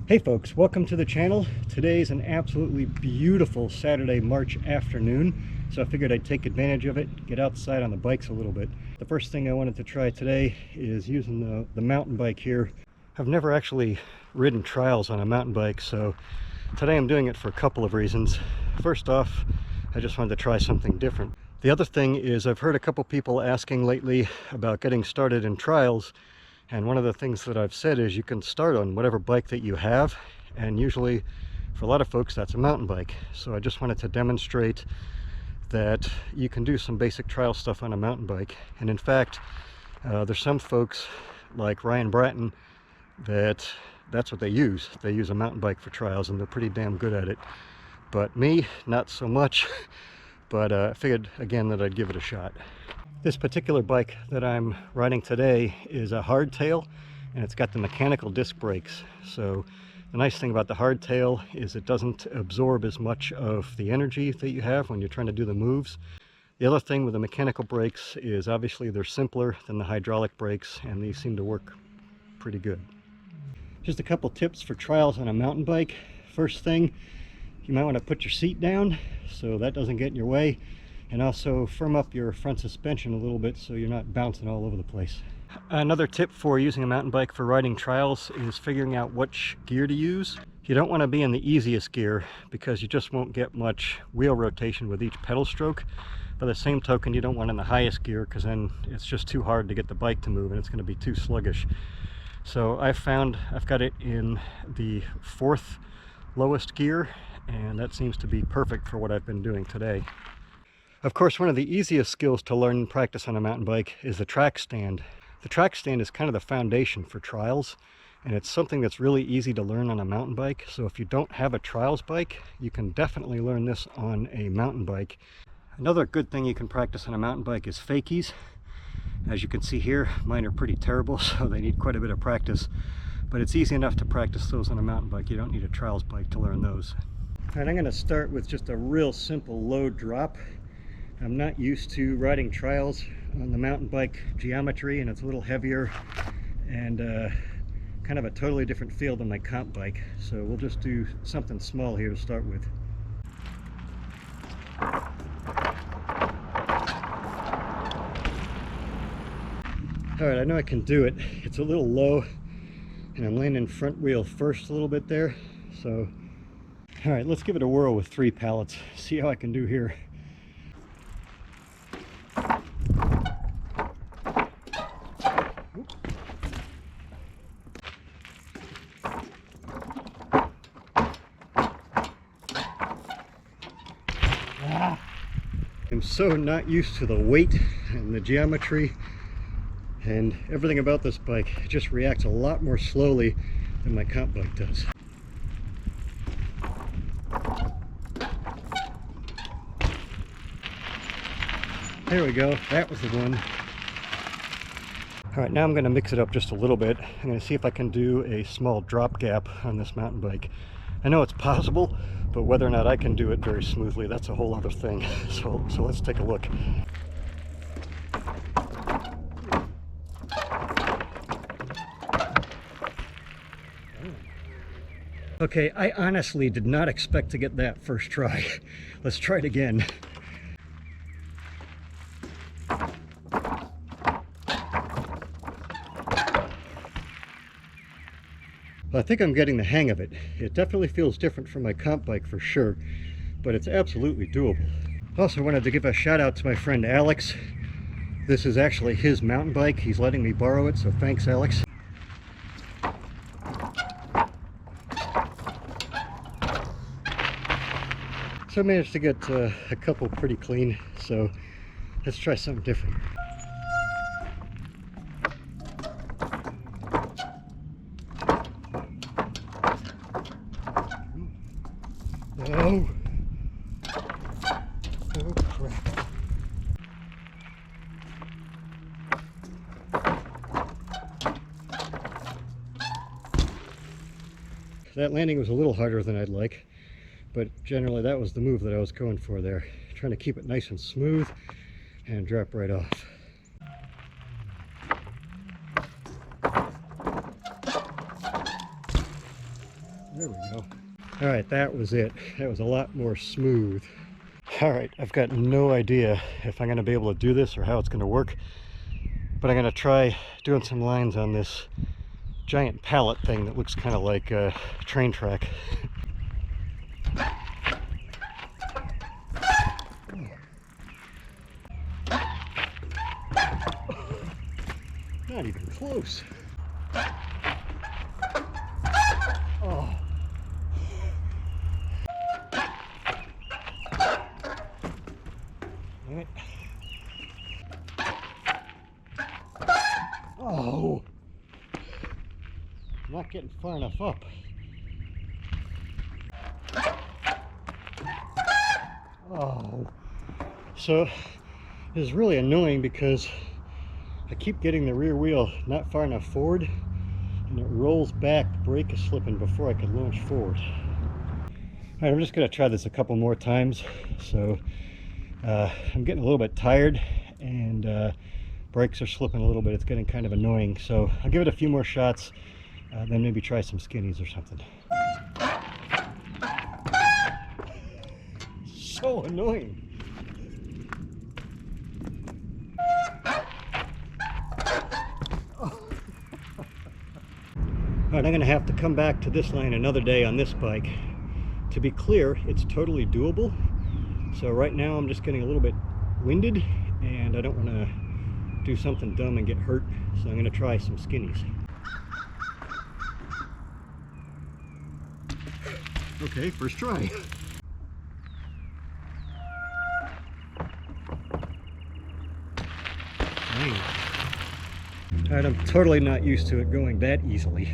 Hey folks, welcome to the channel. Today's an absolutely beautiful Saturday, March afternoon, so I figured I'd take advantage of it, get outside on the bikes a little bit. The first thing I wanted to try today is using the mountain bike here. I've never actually ridden trials on a mountain bike, so today I'm doing it for a couple of reasons. First off, I just wanted to try something different. The other thing is I've heard a couple people asking lately about getting started in trials. And one of the things that I've said is you can start on whatever bike that you have, and usually for a lot of folks that's a mountain bike. So I just wanted to demonstrate that you can do some basic trial stuff on a mountain bike. And in fact, there's some folks like Ryan Bratton that's what they use. They use a mountain bike for trials and they're pretty damn good at it. But me, not so much. But I figured again that I'd give it a shot. This particular bike that I'm riding today is a Hardtail, and it's got the mechanical disc brakes. So the nice thing about the Hardtail is it doesn't absorb as much of the energy that you have when you're trying to do the moves. The other thing with the mechanical brakes is obviously they're simpler than the hydraulic brakes, and these seem to work pretty good. Just a couple tips for trials on a mountain bike. First thing, you might want to put your seat down so that doesn't get in your way. And also firm up your front suspension a little bit so you're not bouncing all over the place. Another tip for using a mountain bike for riding trials is figuring out which gear to use. You don't want to be in the easiest gear because you just won't get much wheel rotation with each pedal stroke. By the same token, you don't want in the highest gear because then it's just too hard to get the bike to move and it's going to be too sluggish. So I've found I've got it in the fourth lowest gear, and that seems to be perfect for what I've been doing today. Of course, one of the easiest skills to learn and practice on a mountain bike is the track stand. The track stand is kind of the foundation for trials, and it's something that's really easy to learn on a mountain bike. So if you don't have a trials bike, you can definitely learn this on a mountain bike. Another good thing you can practice on a mountain bike is fakies. As you can see here, mine are pretty terrible, so they need quite a bit of practice. But it's easy enough to practice those on a mountain bike. You don't need a trials bike to learn those. All right, I'm going to start with just a real simple low drop. I'm not used to riding trials on the mountain bike geometry, and it's a little heavier and kind of a totally different feel than my comp bike. So we'll just do something small here to start with. All right, I know I can do it. It's a little low and I'm landing front wheel first a little bit there. So, all right, let's give it a whirl with 3 pallets. See how I can do here. I'm so not used to the weight and the geometry and everything about this bike. It just reacts a lot more slowly than my comp bike does. There we go, that was the one. All right, now I'm going to mix it up just a little bit. I'm going to see if I can do a small drop gap on this mountain bike. I know it's possible, but whether or not I can do it very smoothly, that's a whole other thing. So let's take a look. Okay, I honestly did not expect to get that first try. Let's try it again. I think I'm getting the hang of it. It definitely feels different from my comp bike for sure, but it's absolutely doable. Also wanted to give a shout out to my friend Alex. This is actually his mountain bike. He's letting me borrow it, so thanks, Alex. So I managed to get a couple pretty clean, so let's try something different. Oh, oh crap. That landing was a little harder than I'd like, but generally that was the move that I was going for there. Trying to keep it nice and smooth and drop right off. There we go. All right, that was it. That was a lot more smooth. All right, I've got no idea if I'm going to be able to do this or how it's going to work, but I'm going to try doing some lines on this giant pallet thing that looks kind of like a train track. Not even close. Oh. All right. Oh. I'm not getting far enough up. Oh. So this is really annoying because I keep getting the rear wheel not far enough forward and it rolls back. The brake is slipping before I can launch forward. All right, I'm just going to try this a couple more times. So I'm getting a little bit tired and brakes are slipping a little bit. It's getting kind of annoying. So I'll give it a few more shots, then maybe try some skinnies or something. So annoying. All right, I'm going to have to come back to this line another day on this bike. To be clear, it's totally doable. So right now I'm just getting a little bit winded and I don't want to do something dumb and get hurt. So I'm going to try some skinnies. Okay, first try. All right, I'm totally not used to it going that easily.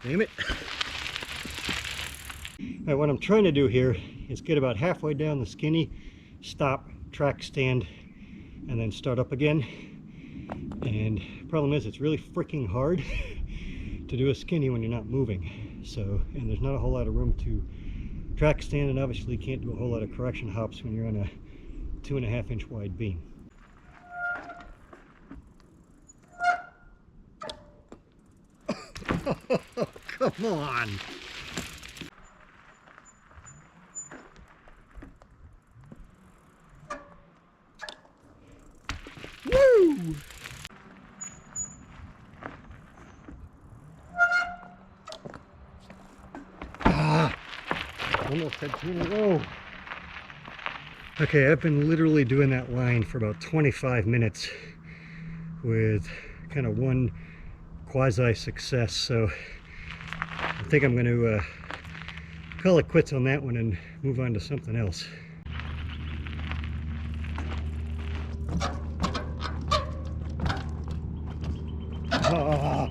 Damn it. All right, what I'm trying to do here is get about halfway down the skinny, stop, track stand, and then start up again. And the problem is it's really freaking hard to do a skinny when you're not moving. So, and there's not a whole lot of room to track stand, and obviously you can't do a whole lot of correction hops when you're on a 2.5 inch wide beam. Come on! Woo! Almost had 2 in a row. Okay, I've been literally doing that line for about 25 minutes with kind of one quasi-success, so I think I'm going to call it quits on that one and move on to something else. Ah.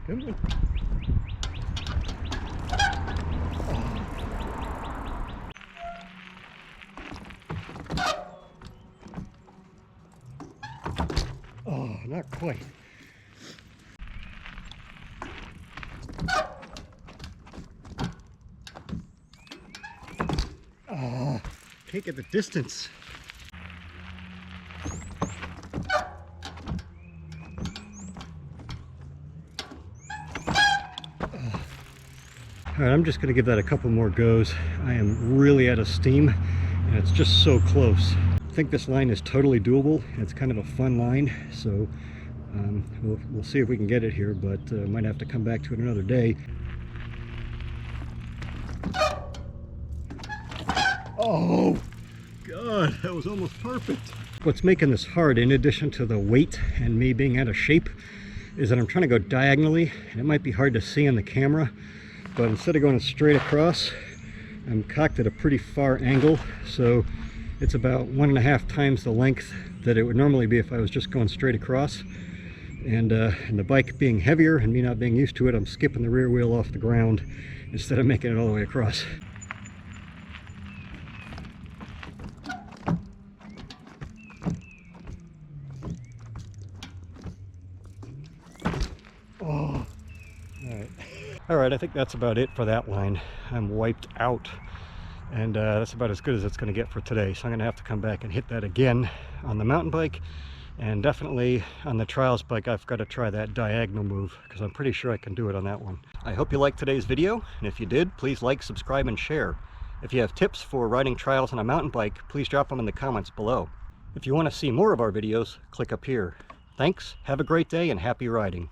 Come on. Oh, not quite. Oh, can't get the distance. All right, I'm just going to give that a couple more goes. I am really out of steam and it's just so close. I think this line is totally doable. It's kind of a fun line, so we'll see if we can get it here, but might have to come back to it another day. Oh God, that was almost perfect. What's making this hard, in addition to the weight and me being out of shape, is that I'm trying to go diagonally, and it might be hard to see on the camera, but instead of going straight across, I'm cocked at a pretty far angle, so it's about 1.5 times the length that it would normally be if I was just going straight across. And the bike being heavier and me not being used to it, I'm skipping the rear wheel off the ground instead of making it all the way across. Oh, all right, I think that's about it for that line. I'm wiped out, and that's about as good as it's going to get for today. So I'm going to have to come back and hit that again on the mountain bike, and definitely on the trials bike I've got to try that diagonal move, because I'm pretty sure I can do it on that one. I hope you liked today's video, and if you did, please like, subscribe, and share. If you have tips for riding trials on a mountain bike, please drop them in the comments below. If you want to see more of our videos, click up here. Thanks, have a great day, and happy riding.